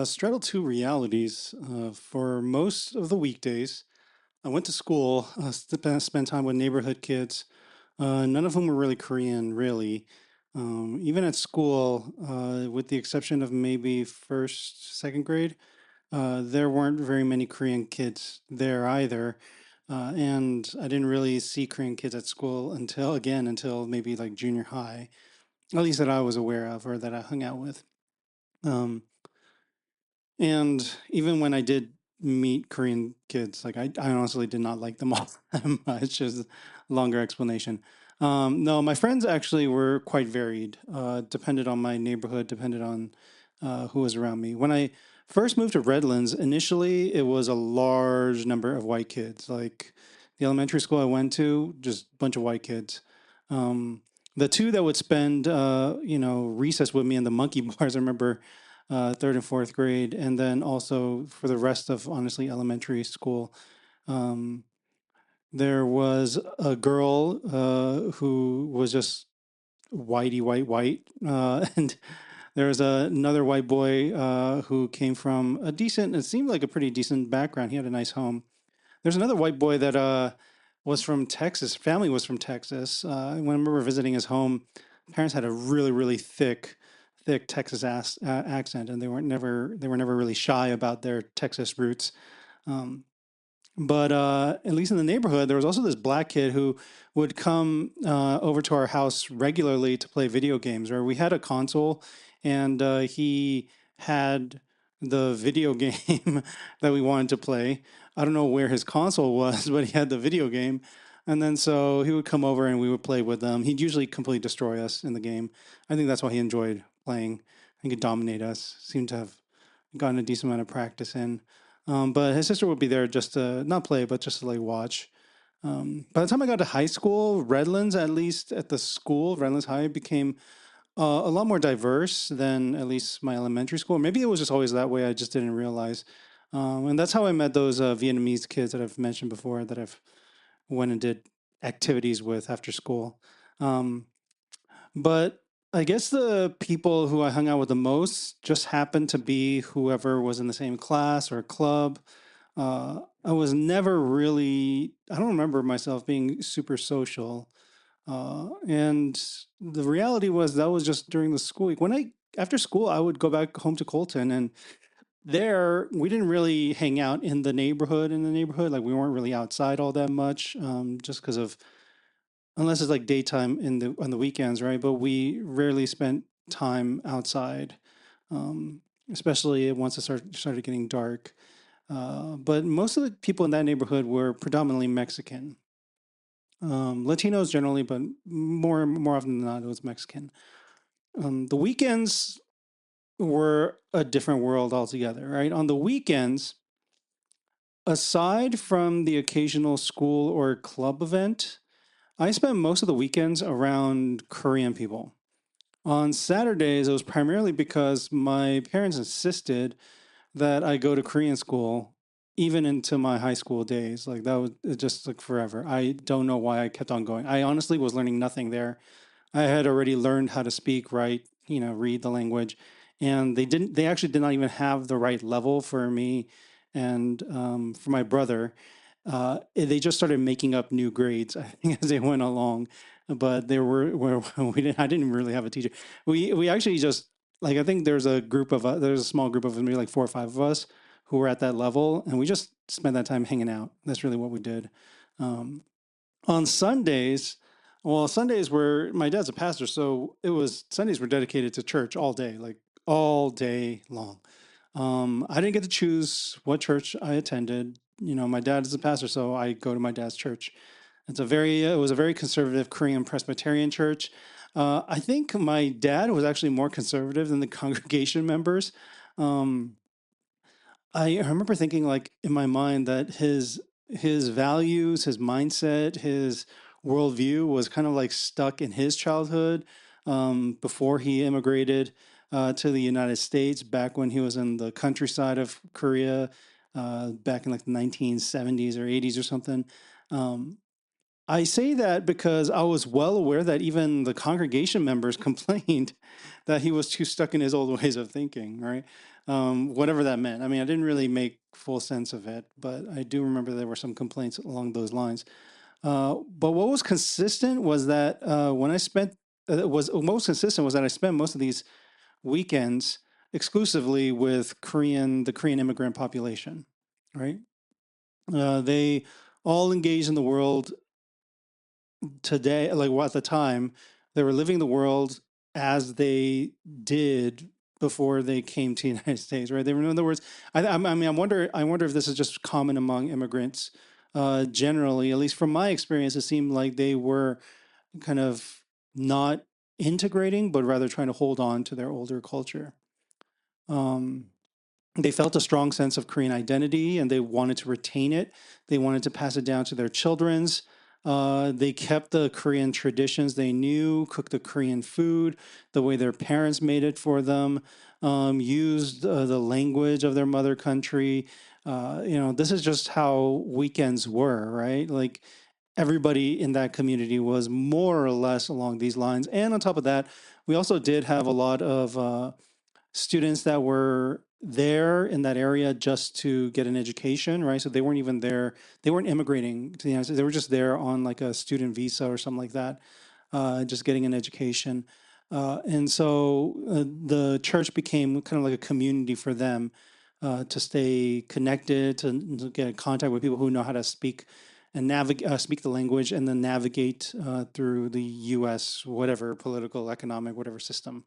straddle two realities. For most of the weekdays, I went to school, spent time with neighborhood kids, none of whom were really Korean, really. Even at school, with the exception of maybe first, second grade, there weren't very many Korean kids there either. And I didn't really see Korean kids at school until maybe like junior high, at least that I was aware of or that I hung out with. Um, And even when I did meet Korean kids, like I honestly did not like them all that much. Is a longer explanation. No, my friends actually were quite varied. Depended on my neighborhood, depended on who was around me. When I first moved to Redlands, initially it was a large number of white kids. Like the elementary school I went to, just a bunch of white kids. Um, the two that would spend, recess with me in the monkey bars. I remember third and fourth grade, and then also for the rest of honestly elementary school. Um, there was a girl who was just whitey white, and there was another white boy who came from a decent, it seemed like a pretty decent background. He had a nice home. There's another white boy that was from Texas. Family was from Texas. When I remember visiting his home, parents had a really thick Texas accent, and they were never really shy about their Texas roots. Um, but at least in the neighborhood, there was also this black kid who would come over to our house regularly to play video games. Or we had a console, and he had the video game that we wanted to play. I don't know where his console was, but he had the video game. And then so he would come over and we would play with them. He'd usually completely destroy us in the game. I think that's why he enjoyed playing. He could dominate us. Seemed to have gotten a decent amount of practice in. But his sister would be there just to not play, but just to like watch. By the time I got to high school, Redlands, at least at the school, Redlands High, became a lot more diverse than at least my elementary school. Maybe it was just always that way. I just didn't realize. And that's how I met those Vietnamese kids that I've mentioned before that I've went and did activities with after school. Um, but I guess the people who I hung out with the most just happened to be whoever was in the same class or club. I was never really, I don't remember myself being super social. And the reality was that was just during the school week. After school, I would go back home to Colton, and there we didn't really hang out in the neighborhood. Like we weren't really outside all that much, just because of unless it's like daytime in the on the weekends, right? But we rarely spent time outside, especially once started getting dark. But most of the people in that neighborhood were predominantly Mexican, Latinos generally, but more often than not, it was Mexican. The weekends were a different world altogether, right? On the weekends, aside from the occasional school or club event, I spent most of the weekends around Korean people. On Saturdays, it was primarily because my parents insisted that I go to Korean school even into my high school days. Like that was it just like forever. I don't know why I kept on going. I honestly was learning nothing there. I had already learned how to speak, write, read the language, and they actually did not even have the right level for me and for my brother. They just started making up new grades, I think, as they went along. But there were we didn't. I didn't really have a teacher. We actually just like I think there's a small group of maybe like four or five of us who were at that level, and we just spent that time hanging out. That's really what we did. Um, on Sundays, well, Sundays were my dad's a pastor, so it was Sundays were dedicated to church all day, like all day long. I didn't get to choose what church I attended. My dad is a pastor, so I go to my dad's church. It was a very conservative Korean Presbyterian church. I think my dad was actually more conservative than the congregation members. Um, I remember thinking, like in my mind, that his values, his mindset, his worldview was kind of like stuck in his childhood before he immigrated to the United States back when he was in the countryside of Korea back in like the 1970s or 80s or something. Um, I say that because I was well aware that even the congregation members complained that he was too stuck in his old ways of thinking, right? whatever that meant. I mean, I didn't really make full sense of it, but I do remember there were some complaints along those lines. But what was consistent was that when I spent was most consistent was that I spent most of these weekends exclusively with the Korean immigrant population, right? They all engaged in the world today, like well, at the time, they were living the world as they did before they came to the United States, right? They were, in other words, I mean, I wonder if this is just common among immigrants generally. At least from my experience, it seemed like they were kind of not integrating, but rather trying to hold on to their older culture. Um, they felt a strong sense of Korean identity and they wanted to retain it. They wanted to pass it down to their children's. They kept the Korean traditions they knew, cooked the Korean food the way their parents made it for them, used the language of their mother country. This is just how weekends were, right? Like everybody in that community was more or less along these lines. And on top of that, we also did have a lot of students that were there in that area just to get an education, right? So they weren't even there. They weren't immigrating to the United States. They were just there on like a student visa or something like that, just getting an education. And so the church became kind of like a community for them to stay connected, to get in contact with people who know how to speak and navigate, speak the language, and then navigate through the U.S. whatever political, economic, whatever system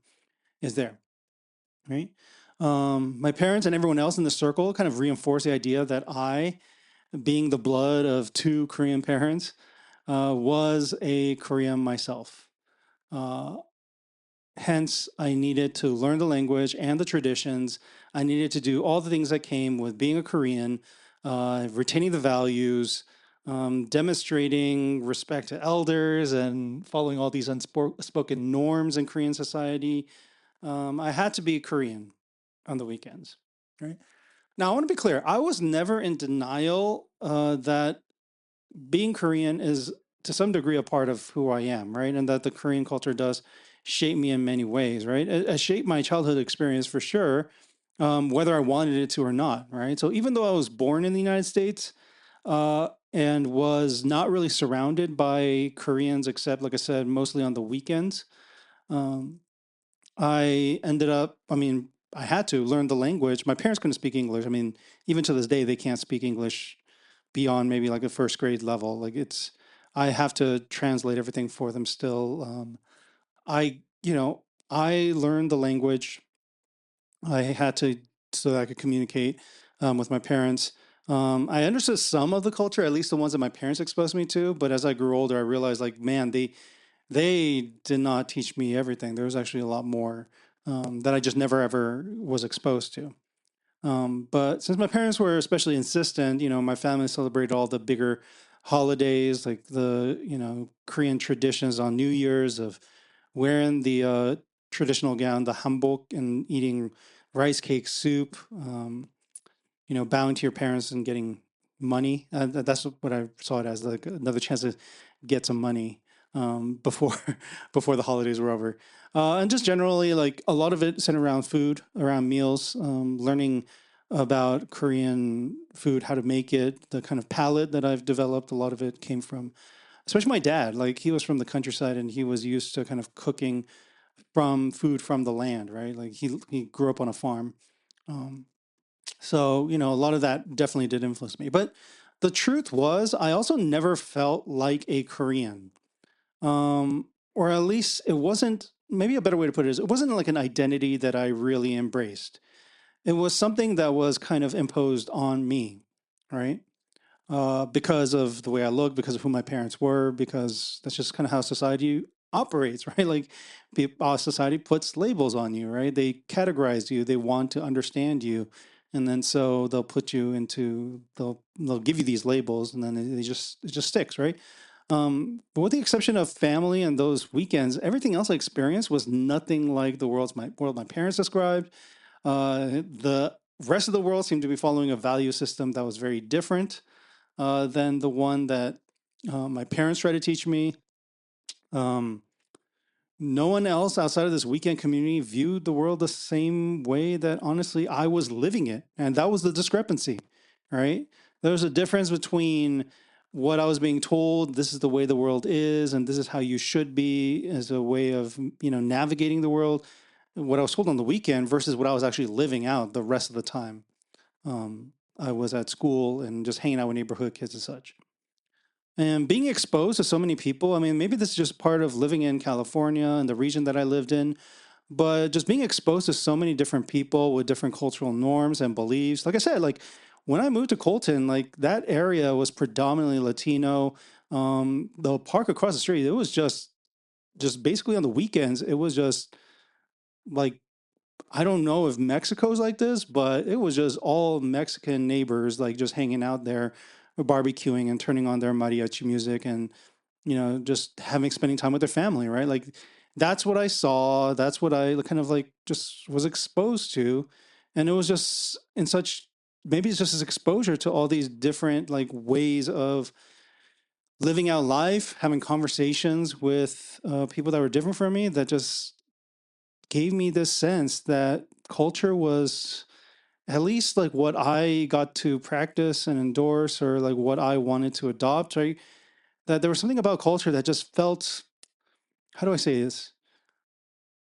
is there, right? My parents and everyone else in the circle kind of reinforced the idea that I, being the blood of two Korean parents, was a Korean myself. Uh, Hence, I needed to learn the language and the traditions. I needed to do all the things that came with being a Korean, retaining the values, demonstrating respect to elders, and following all these unspoken norms in Korean society. I had to be Korean on the weekends, right? Now, I want to be clear. I was never in denial that being Korean is to some degree a part of who I am, right? And that the Korean culture does shape me in many ways, right? It shaped my childhood experience for sure, whether I wanted it to or not, right? So even though I was born in the United States and was not really surrounded by Koreans, except, like I said, mostly on the weekends, um, I ended up, I mean, I had to learn the language. My parents couldn't speak English. I mean, even to this day, they can't speak English beyond maybe like a first grade level. I have to translate everything for them still. I learned the language. I had to so that I could communicate with my parents. I understood some of the culture, at least the ones that my parents exposed me to. But as I grew older, I realized, like, man, they did not teach me everything. There was actually a lot more that I just never ever was exposed to. But since my parents were especially insistent, my family celebrated all the bigger holidays, like the, Korean traditions on New Year's of wearing the traditional gown, the hanbok, and eating rice cake soup, bowing to your parents and getting money. That's what I saw it as, like another chance to get some money before before the holidays were over. And just generally, like a lot of it centered around food, around meals, learning about Korean food, how to make it, the kind of palate that I've developed. A lot of it came from, especially my dad. Like he was from the countryside and he was used to kind of cooking from food from the land, right? Like he grew up on a farm. Um, so, a lot of that definitely did influence me. But the truth was, I also never felt like a Korean. Or at least it wasn't, maybe a better way to put it is, it wasn't like an identity that I really embraced. It was something that was kind of imposed on me, right? Because of the way I look, because of who my parents were, because that's just kind of how society operates, right? Like society puts labels on you, right? They categorize you, they want to understand you. And then so they'll put you into, they'll give you these labels and then it just sticks, right? But with the exception of family and those weekends, everything else I experienced was nothing like the world my parents described. The rest of the world seemed to be following a value system that was very different than the one that my parents tried to teach me. Um, No one else outside of this weekend community viewed the world the same way that honestly I was living it. And that was the discrepancy, right? There's a difference between what I was being told, this is the way the world is, and this is how you should be as a way of, navigating the world. What I was told on the weekend versus what I was actually living out the rest of the time. I was at school and just hanging out with neighborhood kids and such. And being exposed to so many people, I mean, maybe this is just part of living in California and the region that I lived in, but just being exposed to so many different people with different cultural norms and beliefs. Like I said, like when I moved to Colton, like that area was predominantly Latino. The park across the street, it was just basically on the weekends, it was just like I don't know if Mexico's like this, but it was just all Mexican neighbors like just hanging out there, barbecuing and turning on their mariachi music and just having spending time with their family, right? Like that's what I saw, that's what I kind of like just was exposed to. And it was just in such maybe it's just this exposure to all these different like ways of living out life, having conversations with people that were different from me that just gave me this sense that culture was at least like what I got to practice and endorse or like what I wanted to adopt, right? That there was something about culture that just felt, how do I say this,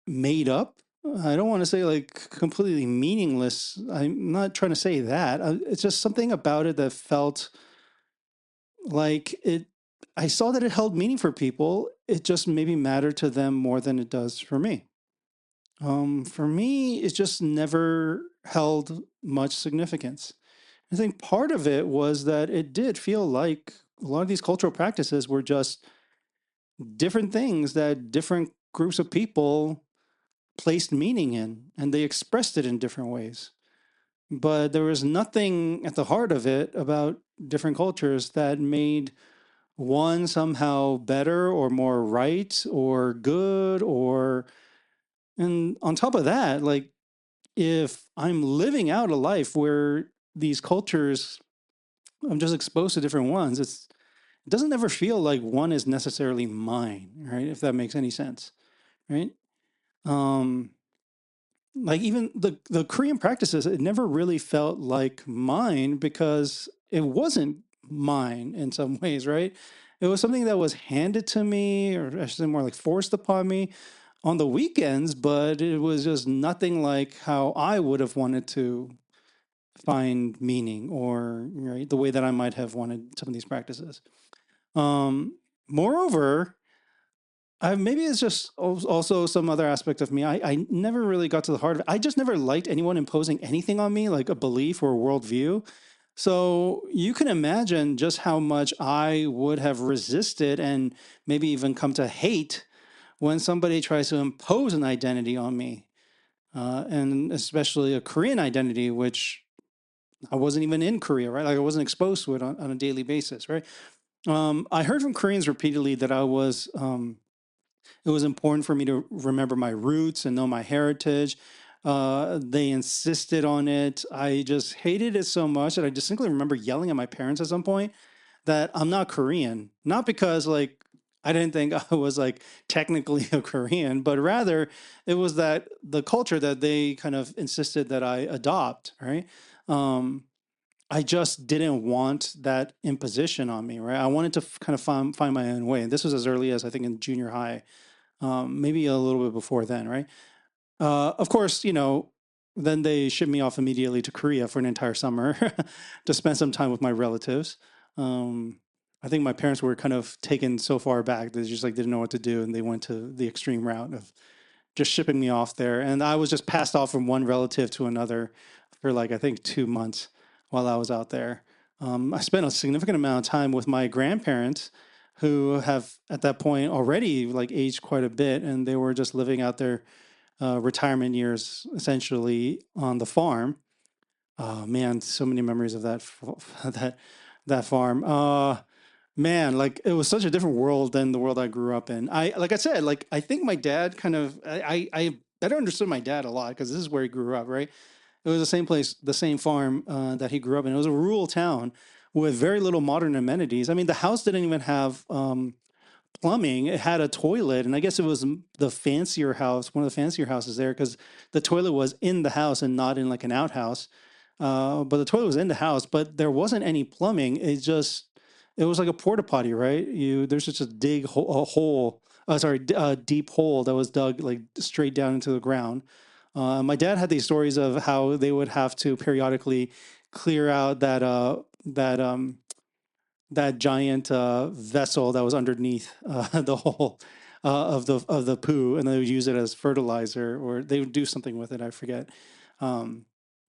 made up. I don't want to say like completely meaningless. I'm not trying to say that. It's just something about it that felt like it. I saw that it held meaning for people. It just maybe mattered to them more than it does for me. For me, it just never held much significance. I think part of it was that it did feel like a lot of these cultural practices were just different things that different groups of people placed meaning in, and they expressed it in different ways. But there was nothing at the heart of it about different cultures that made one somehow better or more right or good or, and on top of that, like if I'm living out a life where these cultures, I'm just exposed to different ones, it doesn't ever feel like one is necessarily mine, right? If that makes any sense, right? Um, like even the Korean practices, it never really felt like mine because it wasn't mine in some ways, right? It was something that was handed to me, or I should say more like forced upon me on the weekends, but it was just nothing like how I would have wanted to find meaning or right the way that I might have wanted some of these practices. Moreover, maybe it's just also some other aspect of me. I never really got to the heart of it. I just never liked anyone imposing anything on me, like a belief or a worldview. So you can imagine just how much I would have resisted and maybe even come to hate when somebody tries to impose an identity on me, and especially a Korean identity, which I wasn't even in Korea, right? Like I wasn't exposed to it on a daily basis, right? I heard from Koreans repeatedly that it was important for me to remember my roots and know my heritage. They insisted on it. I just hated it so much that I distinctly remember yelling at my parents at some point that I'm not Korean. Not because like I didn't think I was like technically a Korean, but rather it was that the culture that they kind of insisted that I adopt, right? Um, I just didn't want that imposition on me, right? I wanted to kind of find my own way. And this was as early as I think in junior high, maybe a little bit before then, right? Of course, then they shipped me off immediately to Korea for an entire summer to spend some time with my relatives. Um, I think my parents were kind of taken so far back they just like didn't know what to do, and they went to the extreme route of just shipping me off there. And I was just passed off from one relative to another for like I think 2 months while I was out there. I spent a significant amount of time with my grandparents, who have at that point already like aged quite a bit, and they were just living out their retirement years essentially on the farm. Oh man, so many memories of that that farm. Man, like it was such a different world than the world I grew up in. I like I said, like I think my dad kind of I better understood my dad a lot because this is where he grew up, right? It was the same place, the same farm that he grew up in. It was a rural town with very little modern amenities. I mean, the house didn't even have plumbing. It had a toilet, and I guess it was the fancier house, one of the fancier houses there, because the toilet was in the house and not in like an outhouse. But the toilet was in the house, but there wasn't any plumbing. It was like a porta potty, right? There's just a a hole, a deep hole that was dug like straight down into the ground. My dad had these stories of how they would have to periodically clear out that giant vessel that was underneath the hole of the poo, and they would use it as fertilizer, or they would do something with it. I forget. Um,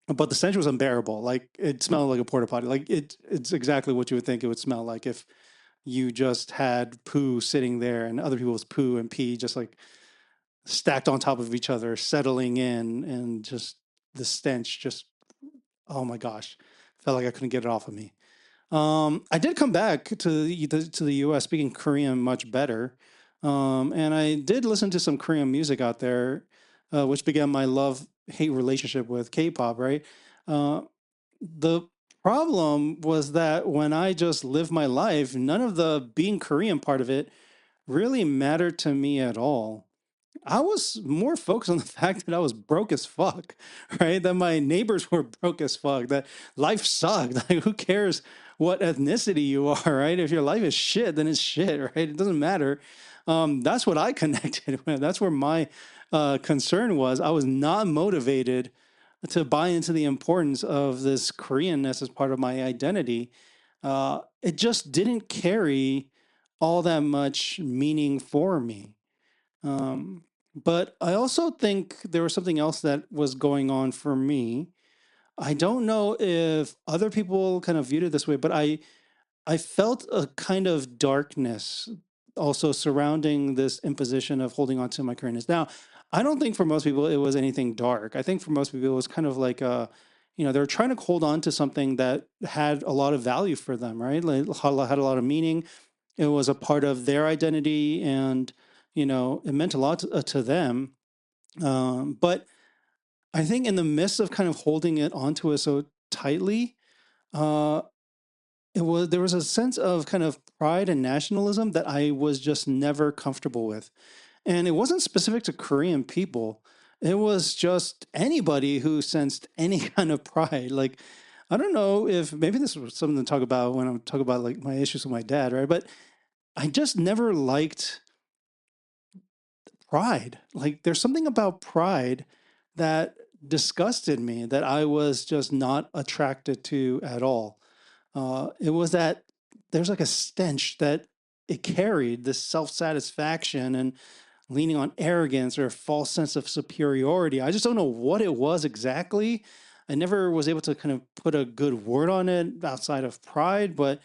but the stench was unbearable. Like it smelled like a porta potty. Like it's exactly what you would think it would smell like if you just had poo sitting there and other people's poo and pee just like stacked on top of each other, settling in, and just the stench just, oh my gosh, felt like I couldn't get it off of me. I did come back to the U.S. speaking Korean much better, and I did listen to some Korean music out there, which began my love hate relationship with K-pop. Right, uh, the problem was that when I just lived my life, none of the being Korean part of it really mattered to me at all. I was more focused on the fact that I was broke as fuck, right? That my neighbors were broke as fuck, that life sucked. Like, who cares what ethnicity you are, right? If your life is shit, then it's shit, right? It doesn't matter. That's what I connected with. That's where my concern was. I was not motivated to buy into the importance of this Koreanness as part of my identity. It just didn't carry all that much meaning for me. Um, but I also think there was something else that was going on for me. I don't know if other people kind of viewed it this way, but I felt a kind of darkness also surrounding this imposition of holding on to my currentness. Now, I don't think for most people it was anything dark. I think for most people it was kind of like they were trying to hold on to something that had a lot of value for them, right? Like had a lot of meaning. It was a part of their identity, and it meant a lot to them. But I think in the midst of kind of holding it onto it so tightly, uh, there was a sense of kind of pride and nationalism that I was just never comfortable with. And it wasn't specific to Korean people. It was just anybody who sensed any kind of pride. Like, I don't know if maybe this was something to talk about when I'm talking about like my issues with my dad, right? But I just never liked pride. Like, there's something about pride that disgusted me, that I was just not attracted to at all. It was that there's like a stench that it carried, this self satisfaction and leaning on arrogance or a false sense of superiority. I just don't know what it was exactly. I never was able to kind of put a good word on it outside of pride, but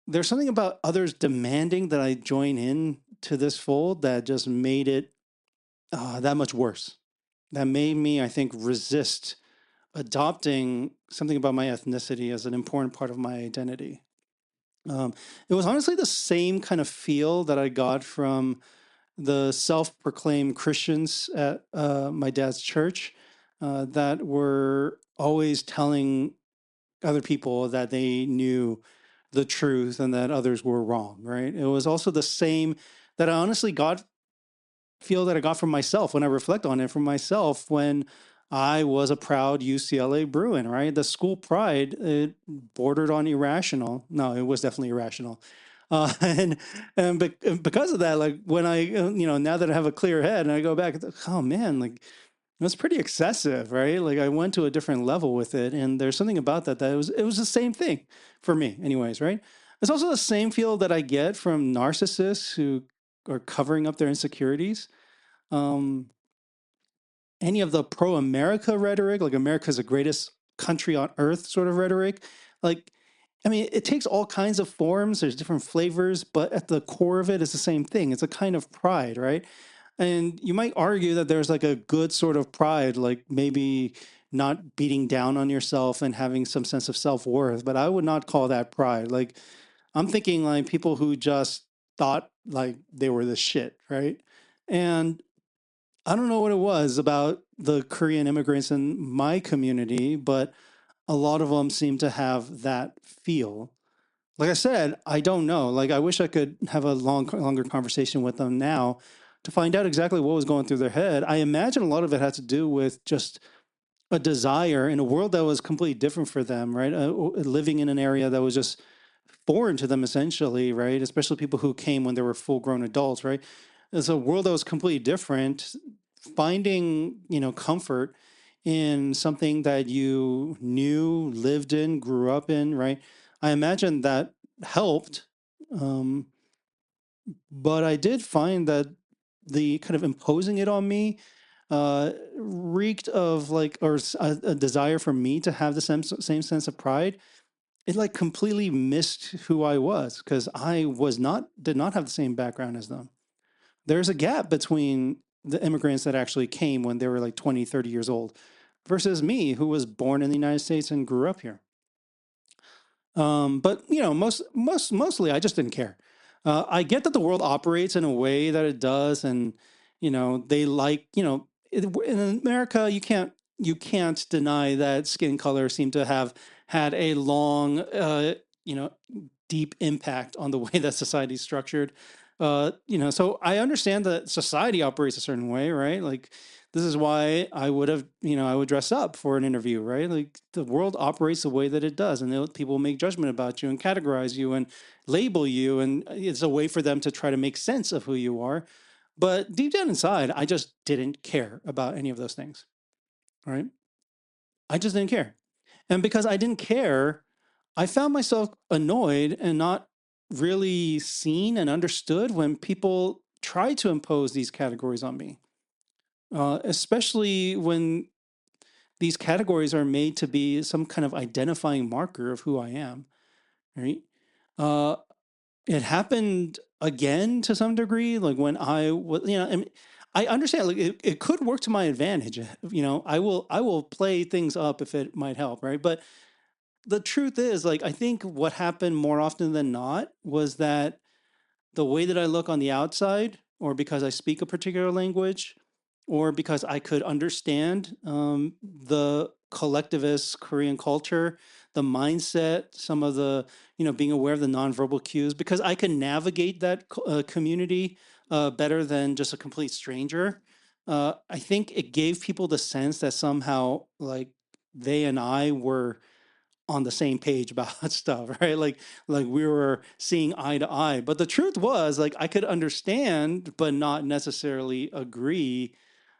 there's something about others demanding that I join in to this fold that just made it that much worse. That made me, I think, resist adopting something about my ethnicity as an important part of my identity. It was honestly the same kind of feel that I got from the self-proclaimed Christians at my dad's church that were always telling other people that they knew the truth and that others were wrong, right? It was also the same that I honestly got feel that I got from myself when I reflect on it from myself when I was a proud UCLA Bruin, right? The school pride, it bordered on irrational. No, it was definitely irrational. And because of that, like when now that I have a clear head and I go back, oh man, like it was pretty excessive, right? Like I went to a different level with it, and there's something about that it was the same thing for me, anyways, right? It's also the same feel that I get from narcissists who are covering up their insecurities. Um, any of the pro America rhetoric, like America's the greatest country on earth sort of rhetoric, like, I mean, it takes all kinds of forms, there's different flavors, but at the core of it is the same thing. It's a kind of pride, right? And you might argue that there's like a good sort of pride, like maybe not beating down on yourself and having some sense of self worth, but I would not call that pride. Like, I'm thinking like people who just thought like they were the shit, right? And I don't know what it was about the Korean immigrants in my community, but a lot of them seem to have that feel. Like I said, I don't know. Like I wish I could have a longer conversation with them now to find out exactly what was going through their head. I imagine a lot of it had to do with just a desire in a world that was completely different for them, right? Living in an area that was just foreign to them, essentially, right? Especially people who came when they were full grown adults, right? It's a world that was completely different. Finding, comfort in something that you knew, lived in, grew up in, right? I imagine that helped. Um, but I did find that the kind of imposing it on me reeked of like, a desire for me to have the same sense of pride. It like completely missed who I was because I did not have the same background as them. There's a gap between the immigrants that actually came when they were like 20, 30 years old versus me who was born in the United States and grew up here. But mostly I just didn't care. I get that the world operates in a way that it does, and they like in America you can't deny that skin color seemed to have had a long you know deep impact on the way that society is structured. So I understand that society operates a certain way, right? Like this is why I would dress up for an interview, right? Like the world operates the way that it does, and people make judgment about you and categorize you and label you, and it's a way for them to try to make sense of who you are. But deep down inside, I just didn't care about any of those things, right? I just didn't care. And because I didn't care, I found myself annoyed and not really seen and understood when people try to impose these categories on me, especially when these categories are made to be some kind of identifying marker of who I am, right? Uh, it happened again to some degree, like when I was, and I understand like it could work to my advantage. I will play things up if it might help, right? But the truth is, like, I think what happened more often than not was that the way that I look on the outside, or because I speak a particular language, or because I could understand the collectivist Korean culture, the mindset, some of the, being aware of the nonverbal cues, because I can navigate that community better than just a complete stranger. I think it gave people the sense that somehow, like, they and I were on the same page about stuff, right? Like we were seeing eye to eye. But the truth was, like, I could understand but not necessarily agree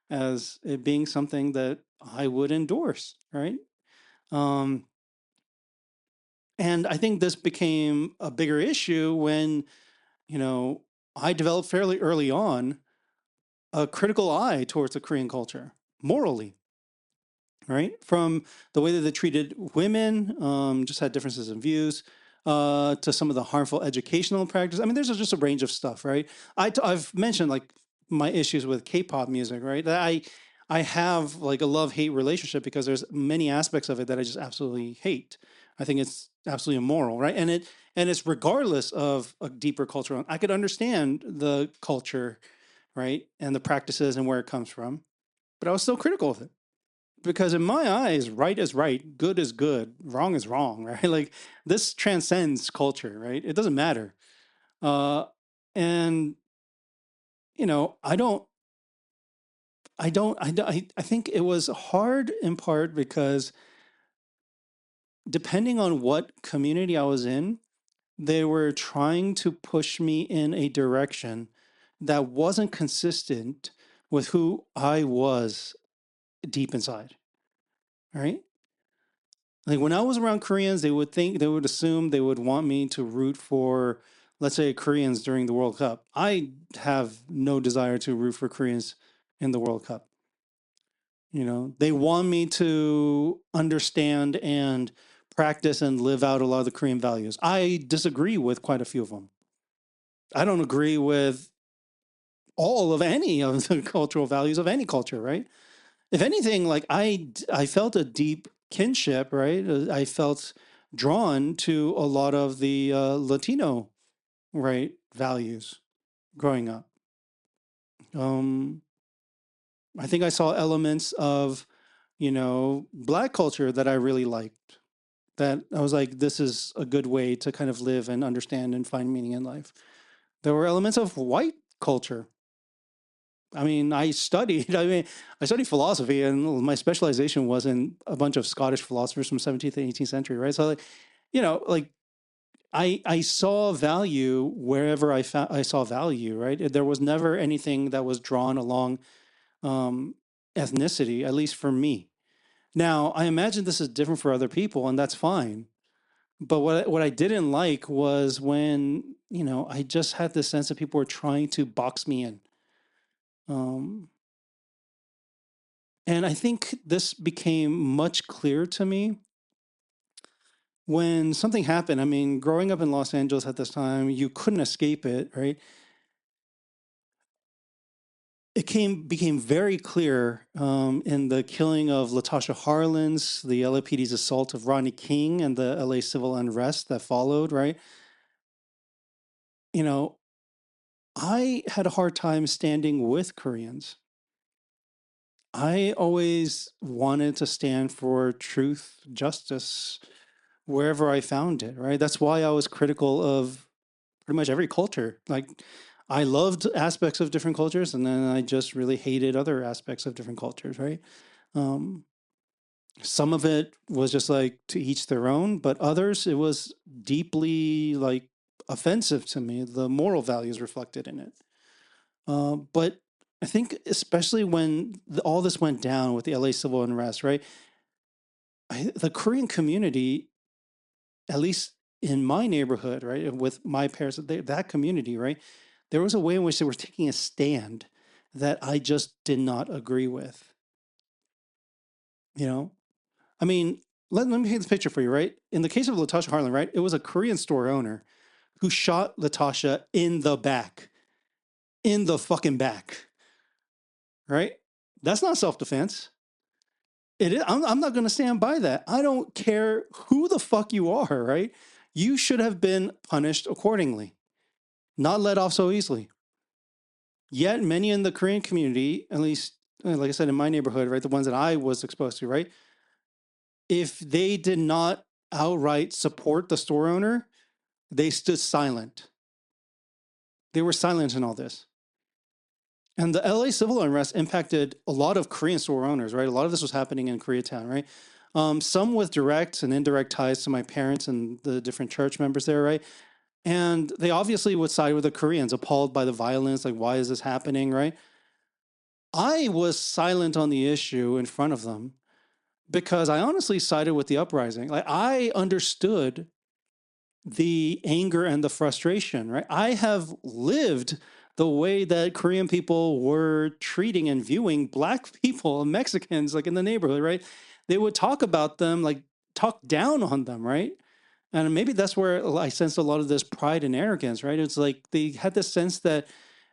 as it being something that I would endorse, right? Um and I think this became a bigger issue when, you know, I developed fairly early on a critical eye towards the Korean culture, morally, right? From the way that they treated women, just had differences in views, to some of the harmful educational practice. I mean, there's just a range of stuff, right? I've mentioned like my issues with K-pop music, right? That I have like a love-hate relationship because there's many aspects of it that I just absolutely hate. I think it's absolutely immoral, right? And it's regardless of a deeper culture. I could understand the culture, right, and the practices and where it comes from, but I was still critical of it because in my eyes, right is right, good is good, wrong is wrong, right? Like this transcends culture, right? It doesn't matter. Uh, and I think it was hard in part because depending on what community I was in, they were trying to push me in a direction that wasn't consistent with who I was deep inside, right? Like when I was around Koreans, they would assume they would want me to root for, let's say, Koreans during the World Cup. I have no desire to root for Koreans in the World Cup. They want me to understand and practice and live out a lot of the Korean values. I disagree with quite a few of them. I don't agree with all of any of the cultural values of any culture, right? If anything, like I felt a deep kinship, right? I felt drawn to a lot of the Latino, right, values growing up. Um, I think I saw elements of, Black culture that I really liked, that I was like, this is a good way to kind of live and understand and find meaning in life. There were elements of white culture. I mean, I studied philosophy, and my specialization was in a bunch of Scottish philosophers from 17th and 18th century, right? So, like, like I saw value wherever I saw value, right? There was never anything that was drawn along um, ethnicity, at least for me. Now, I imagine this is different for other people, and that's fine. But what I didn't like was when I just had this sense that people were trying to box me in. Um, And I think this became much clearer to me when something happened. I mean, growing up in Los Angeles at this time, you couldn't escape it, right? It became very clear in the killing of Latasha Harlins, the LAPD's assault of Rodney King, and the LA civil unrest that followed, right? You know, I had a hard time standing with Koreans. I always wanted to stand for truth, justice, wherever I found it, right? That's why I was critical of pretty much every culture. Like, I loved aspects of different cultures, and then I just really hated other aspects of different cultures, right? Um, some of it was just like to each their own, but others, it was deeply like offensive to me, the moral values reflected in it. But I think, especially when all this went down with the LA civil unrest, right? The Korean community, at least in my neighborhood, right, with my parents, that community, right, there was a way in which they were taking a stand that I just did not agree with. You know, I mean, let me paint this picture for you, right? In the case of Latasha Harlan, right, it was a Korean store owner who shot Latasha in the back, in the fucking back, right? That's not self defense. It is. I'm not going to stand by that. I don't care who the fuck you are, right? You should have been punished accordingly, not let off so easily. Yet many in the Korean community, at least like I said, in my neighborhood, right, the ones that I was exposed to, right, if they did not outright support the store owner, they stood silent. They were silent in all this. And the LA civil unrest impacted a lot of Korean store owners, right? A lot of this was happening in Koreatown, right? Some with direct and indirect ties to my parents and the different church members there, right? And they obviously would side with the Koreans, appalled by the violence. Like, why is this happening, right? I was silent on the issue in front of them because I honestly sided with the uprising. Like, I understood the anger and the frustration, right? I have lived the way that Korean people were treating and viewing Black people and Mexicans, like in the neighborhood, right? They would talk about them, like talk down on them, right? And maybe that's where I sensed a lot of this pride and arrogance, right? It's like they had this sense that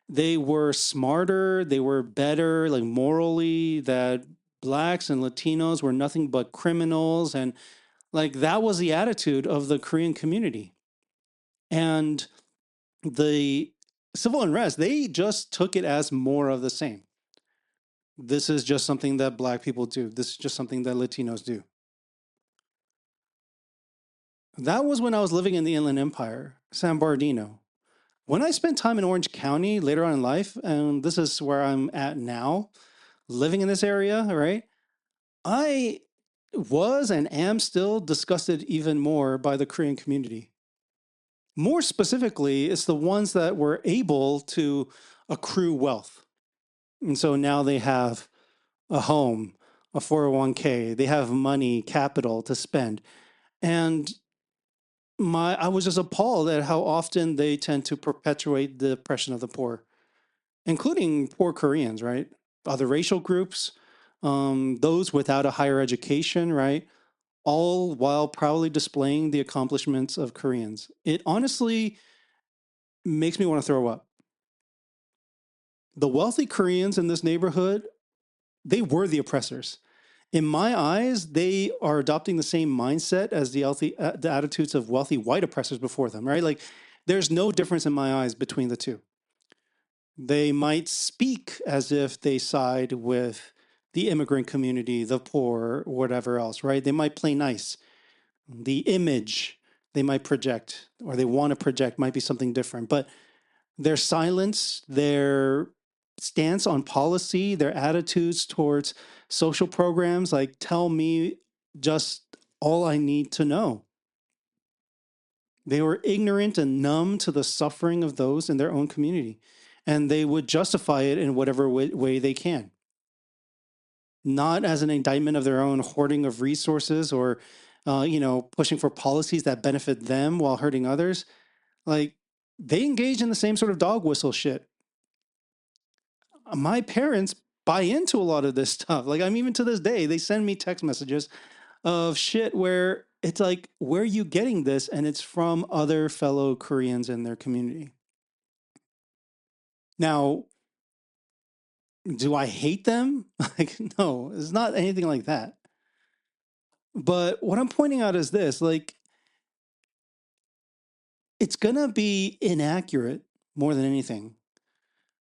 they were smarter, they were better, like morally, that Blacks and Latinos were nothing but criminals. And like that was the attitude of the Korean community. And the civil unrest, they just took it as more of the same. This is just something that Black people do. This is just something that Latinos do. That was when I was living in the Inland Empire, San Bernardino. When I spent time in Orange County later on in life, and this is where I'm at now, living in this area, right? I was and am still disgusted even more by the Korean community. More specifically, it's the ones that were able to accrue wealth. And so now they have a home, a 401k, they have money, capital to spend. And I was just appalled at how often they tend to perpetuate the oppression of the poor, including poor Koreans, right? Other racial groups, those without a higher education, right? All while proudly displaying the accomplishments of Koreans. It honestly makes me want to throw up. The wealthy Koreans in this neighborhood, they were the oppressors. In my eyes, they are adopting the same mindset as the attitudes of wealthy white oppressors before them, right? Like, there's no difference in my eyes between the two. They might speak as if they side with the immigrant community, the poor, whatever else, right? They might play nice. The image they might project or they want to project might be something different, but their silence, their stance on policy, their attitudes towards social programs, like tell me just all I need to know. They were ignorant and numb to the suffering of those in their own community, and they would justify it in whatever way they can, not as an indictment of their own hoarding of resources or, pushing for policies that benefit them while hurting others. Like they engage in the same sort of dog whistle shit. My parents buy into a lot of this stuff. Like I'm even to this day, they send me text messages of shit where it's like, where are you getting this? And it's from other fellow Koreans in their community. Now, do I hate them? Like, no, it's not anything like that. But what I'm pointing out is this, like, it's gonna be inaccurate more than anything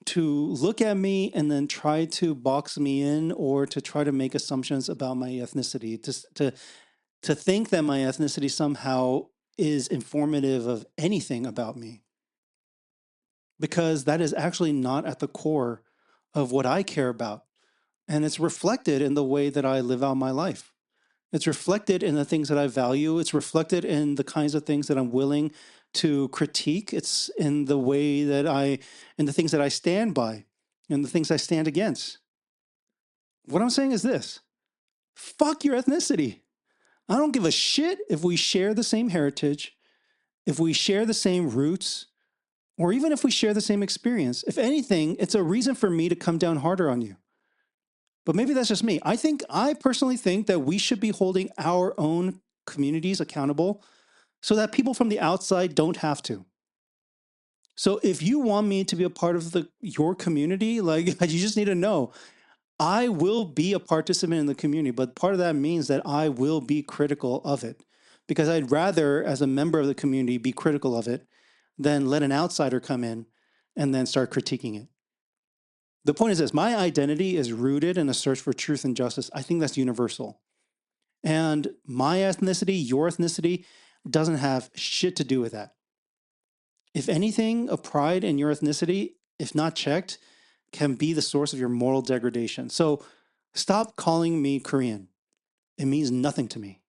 to look at me and then try to box me in or to try to make assumptions about my ethnicity, to think that my ethnicity somehow is informative of anything about me, because that is actually not at the core of what I care about. And it's reflected in the way that I live out my life. It's reflected in the things that I value. It's reflected in the kinds of things that I'm willing to critique. It's in the way that in the things that I stand by and the things I stand against. What I'm saying is this: fuck your ethnicity. I don't give a shit if we share the same heritage, if we share the same roots, or even if we share the same experience. If anything, it's a reason for me to come down harder on you. But maybe that's just me. I personally think that we should be holding our own communities accountable so that people from the outside don't have to. So if you want me to be a part of your community, like you just need to know I will be a participant in the community, but part of that means that I will be critical of it, because I'd rather, as a member of the community, be critical of it than let an outsider come in and then start critiquing it. The point is this: my identity is rooted in a search for truth and justice. I think that's universal. And my ethnicity, your ethnicity, doesn't have shit to do with that. If anything, a pride in your ethnicity, if not checked, can be the source of your moral degradation. So stop calling me Korean. It means nothing to me.